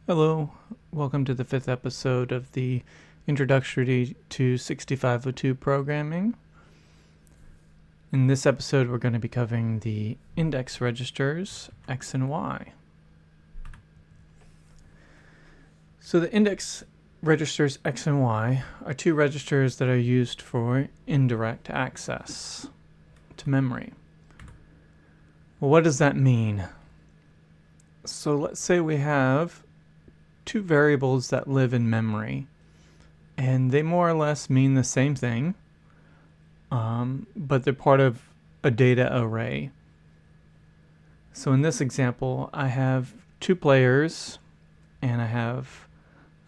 Hello, welcome to the 5th episode of the Introductory to 6502 Programming. In this episode, we're going to be covering the index registers X and Y. So the index registers X and Y are two registers that are used for indirect access to memory. Well, what does that mean? So let's say we have two variables that live in memory, and they more or less mean the same thing, but they're part of a data array. So in this example, I have two players, and I have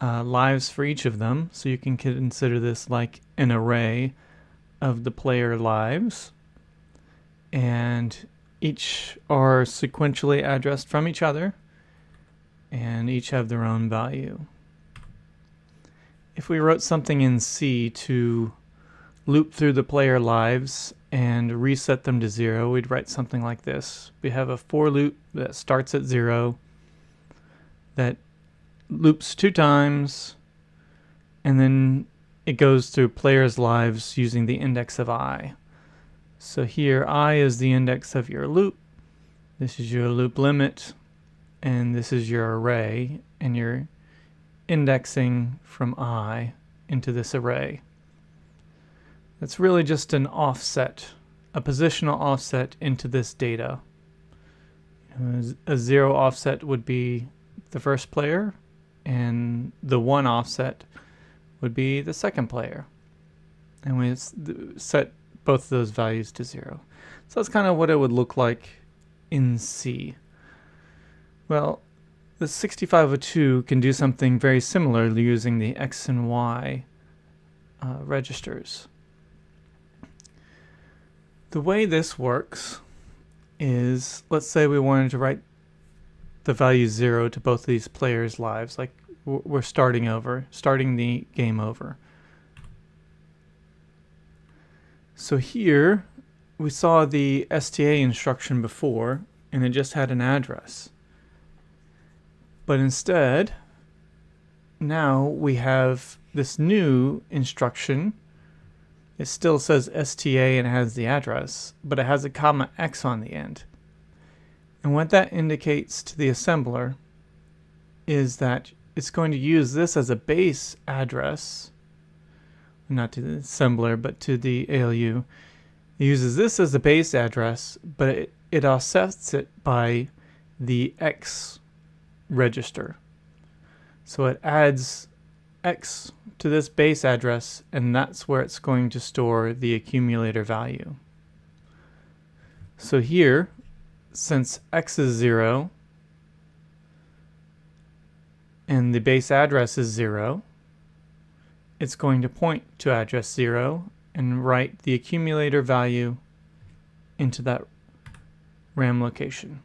lives for each of them, so you can consider this like an array of the player lives, and each are sequentially addressed from each other, and each have their own value. If we wrote something in C to loop through the player lives and reset them to 0, we'd write something like this. We have a for loop that starts at 0, that loops 2 times, and then it goes through players' lives using the index of I. So here I is the index of your loop, this is your loop limit, and this is your array, and you're indexing from I into this array. That's really just an offset, a positional offset into this data. A 0 offset would be the first player, and the 1 offset would be the second player. And we set both of those values to 0. So that's kind of what it would look like in C. Well, the 6502 can do something very similar using the X and Y registers. The way this works is, let's say we wanted to write the value 0 to both of these players' lives, like we're starting the game over. So here, we saw the STA instruction before, and it just had an address. But instead, now we have this new instruction. It still says STA and it has the address, but it has a comma X on the end. And what that indicates to the assembler is that it's going to use this as a base address, not to the assembler, but to the ALU. It uses this as a base address, but it offsets it by the X register. So it adds X to this base address, and that's where it's going to store the accumulator value. So here, since X is 0 and the base address is 0, it's going to point to address 0 and write the accumulator value into that RAM location.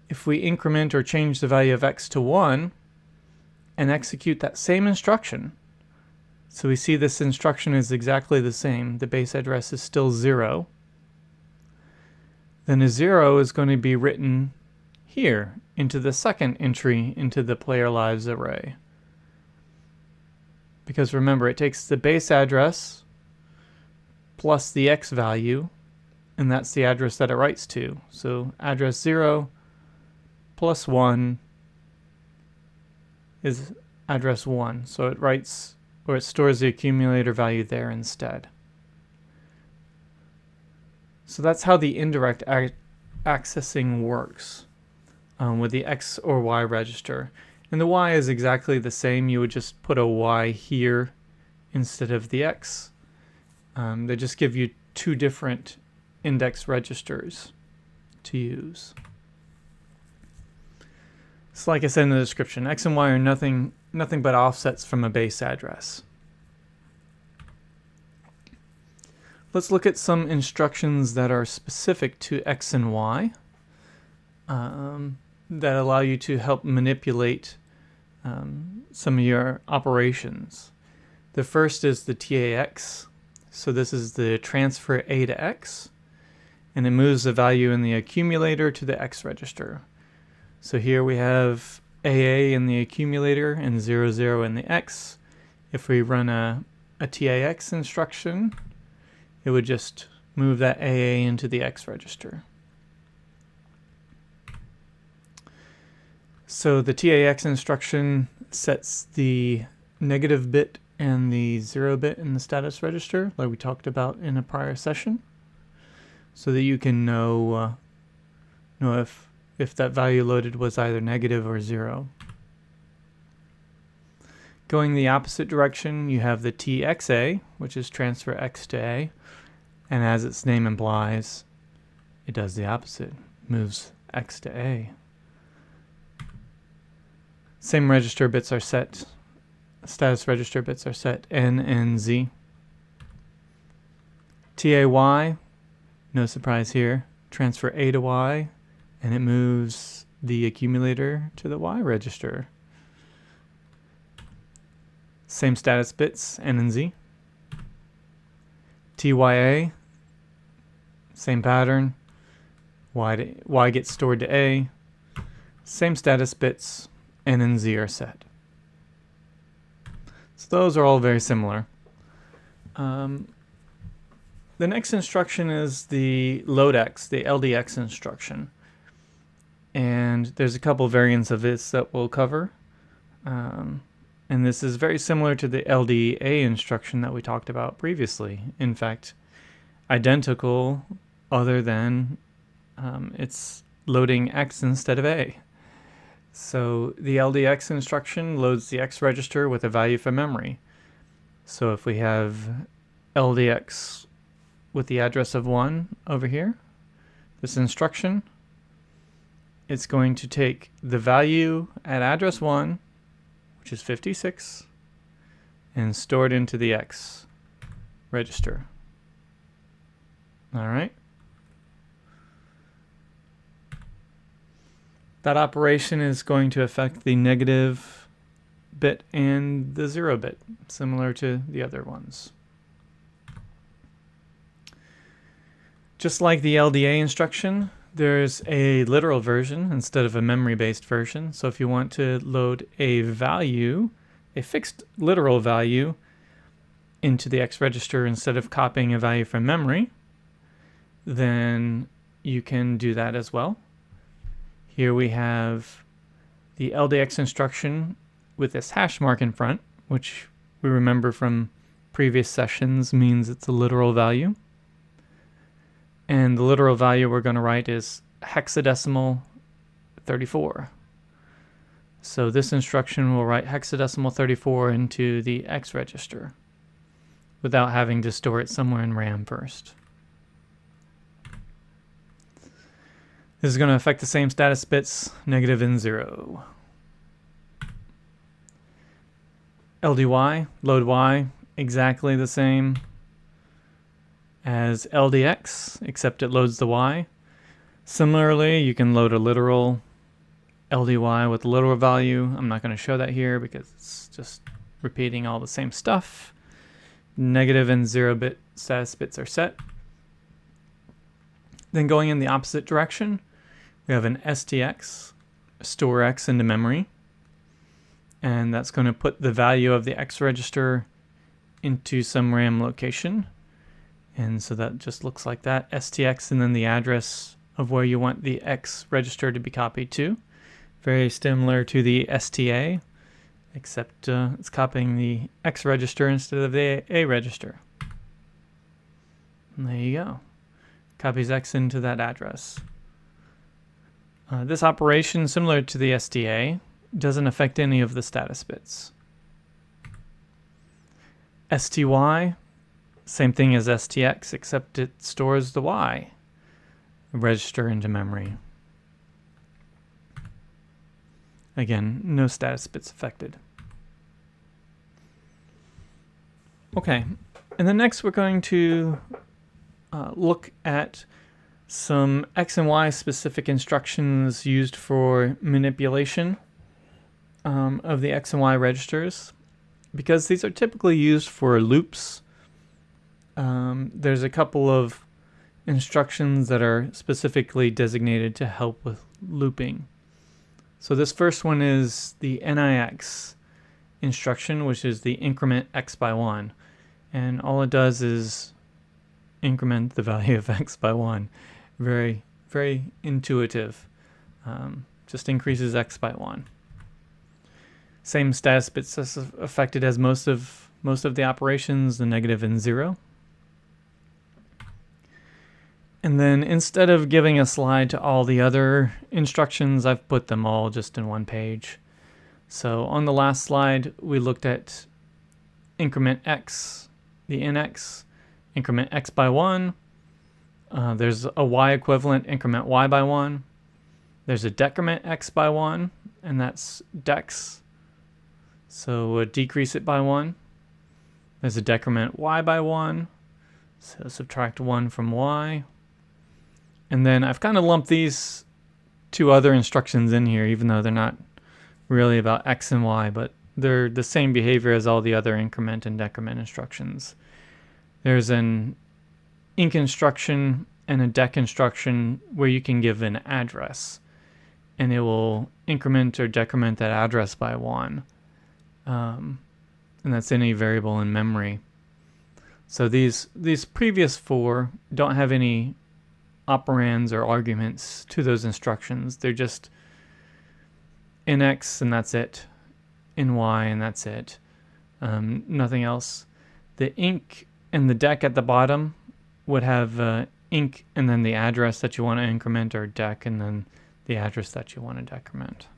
If we increment or change the value of X to 1 and execute that same instruction, so we see this instruction is exactly the same, the base address is still 0, then a 0 is going to be written here into the second entry into the player lives array. Because remember, it takes the base address plus the X value, and that's the address that it writes to. So address 0 plus 1 is address 1. So it writes, or it stores the accumulator value there instead. So that's how the indirect accessing works with the X or Y register. And the Y is exactly the same. You would just put a Y here instead of the X. They just give you two different index registers to use. So like I said in the description, X and Y are nothing but offsets from a base address. Let's look at some instructions that are specific to X and Y that allow you to help manipulate some of your operations. The first is the TAX. So this is the transfer A to X, and it moves the value in the accumulator to the X register. So here we have AA in the accumulator and 00 in the X. If we run a TAX instruction, it would just move that AA into the X register. So the TAX instruction sets the negative bit and the 0 bit in the status register, like we talked about in a prior session, so that you can know if that value loaded was either negative or 0. Going the opposite direction, you have the TXA, which is transfer X to A, and as its name implies, it does the opposite, moves X to A. Same register bits are set, status register bits are set N and Z. TAY, no surprise here, transfer A to Y, and it moves the accumulator to the Y register. Same status bits, N and Z. TYA, same pattern, Y gets stored to A. Same status bits, N and Z are set. So those are all very similar. The next instruction is the loadx, the LDX instruction. And there's a couple variants of this that we'll cover. And this is very similar to the LDA instruction that we talked about previously. In fact, identical, other than it's loading X instead of A. So the LDX instruction loads the X register with a value from memory. So if we have LDX with the address of 1 over here, this instruction, it's going to take the value at address 1, which is 56, and store it into the X register. All right. That operation is going to affect the negative bit and the 0 bit, similar to the other ones. Just like the LDA instruction, there's a literal version instead of a memory-based version. So if you want to load a value, a fixed literal value, into the X register instead of copying a value from memory, then you can do that as well. Here we have the LDX instruction with this hash mark in front, which we remember from previous sessions means it's a literal value. And the literal value we're going to write is hexadecimal 34. So this instruction will write hexadecimal 34 into the X register without having to store it somewhere in RAM first. This is going to affect the same status bits, negative and 0. LDY, load Y, exactly the same as LDX, except it loads the Y. Similarly, you can load a literal LDY with a literal value. I'm not going to show that here because it's just repeating all the same stuff. Negative and 0 bit status bits are set. Then going in the opposite direction, we have an STX, store X into memory. And that's going to put the value of the X register into some RAM location. And so that just looks like that, STX, and then the address of where you want the X register to be copied to. Very similar to the STA, except it's copying the X register instead of the A register. And there you go. Copies X into that address. This operation, similar to the STA, doesn't affect any of the status bits. STY, same thing as STX, except it stores the Y register into memory. Again, no status bits affected. Okay, and then next we're going to look at some X and Y specific instructions used for manipulation of the X and Y registers. Because these are typically used for loops, there's a couple of instructions that are specifically designated to help with looping. So this first one is the NIX instruction, which is the increment x by 1. And all it does is increment the value of x by 1. Very, very intuitive. Just increases x by 1. Same status bits affected as most of the operations, the negative and 0. And then instead of giving a slide to all the other instructions, I've put them all just in one page. So on the last slide, we looked at increment x, the NX, increment x by 1. There's a y equivalent, increment y by 1. There's a decrement x by 1, and that's dex. So we'll decrease it by 1. There's a decrement y by 1. So subtract 1 from y. And then I've kind of lumped these two other instructions in here, even though they're not really about x and y, but they're the same behavior as all the other increment and decrement instructions. There's an inc instruction and a dec instruction where you can give an address, and it will increment or decrement that address by 1. And that's any variable in memory. So these previous 4 don't have any operands or arguments to those instructions. They're just in x and that's it, in y and that's it. Nothing else. The inc and the dec at the bottom would have inc and then the address that you want to increment, or dec and then the address that you want to decrement.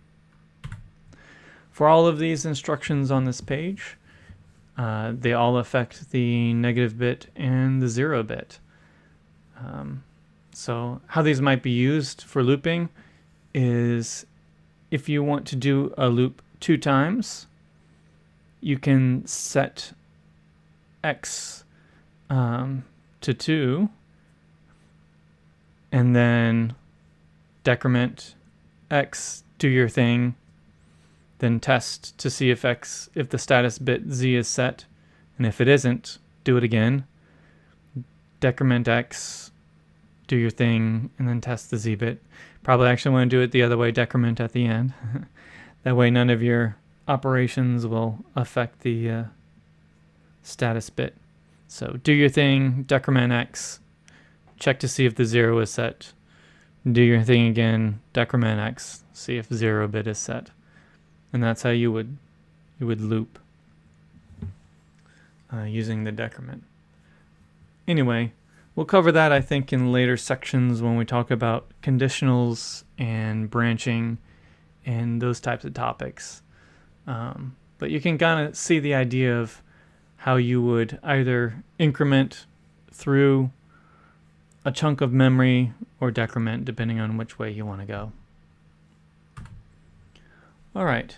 For all of these instructions on this page, they all affect the negative bit and the 0 bit. So how these might be used for looping is, if you want to do a loop 2 times, you can set x to 2 and then decrement x, do your thing, then test to see if the status bit z is set, and if it isn't, do it again, decrement x, do your thing, and then test the z bit. Probably actually want to do it the other way, decrement at the end. That way none of your operations will affect the status bit. So do your thing, decrement x, check to see if the 0 is set, do your thing again, decrement x, see if 0 bit is set. And that's how you would loop using the decrement. Anyway, we'll cover that, I think, in later sections when we talk about conditionals and branching and those types of topics. But you can kind of see the idea of how you would either increment through a chunk of memory or decrement, depending on which way you want to go. All right,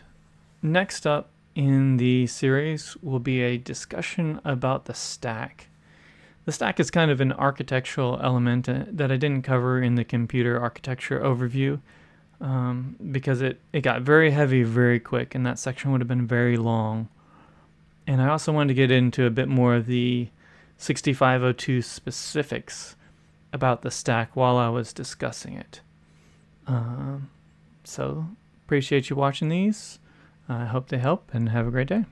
next up in the series will be a discussion about the stack. The stack is kind of an architectural element that I didn't cover in the computer architecture overview because it got very heavy very quick, and that section would have been very long. And I also wanted to get into a bit more of the 6502 specifics about the stack while I was discussing it. So appreciate you watching these. I hope they help, and have a great day.